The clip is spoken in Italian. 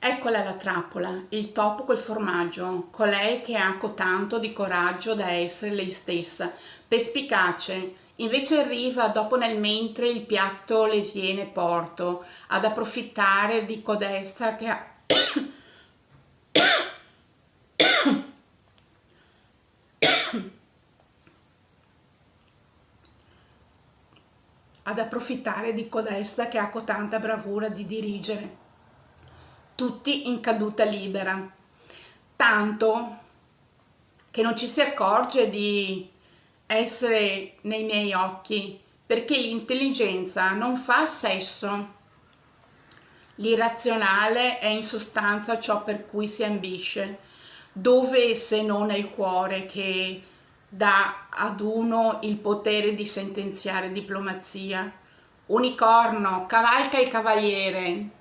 Eccola la trappola, il topo col formaggio, colei che ha cotanto di coraggio da essere lei stessa, perspicace. Invece arriva dopo nel mentre il piatto le viene porto, ad approfittare di codesta che ha... ad approfittare di codesta che ha cotanta bravura di dirigere tutti in caduta libera, tanto che non ci si accorge di essere nei miei occhi, perché l'intelligenza non fa sesso. L'irrazionale è in sostanza ciò per cui si ambisce, dove se non è il cuore che dà ad uno il potere di sentenziare diplomazia. Unicorno, cavalca il cavaliere.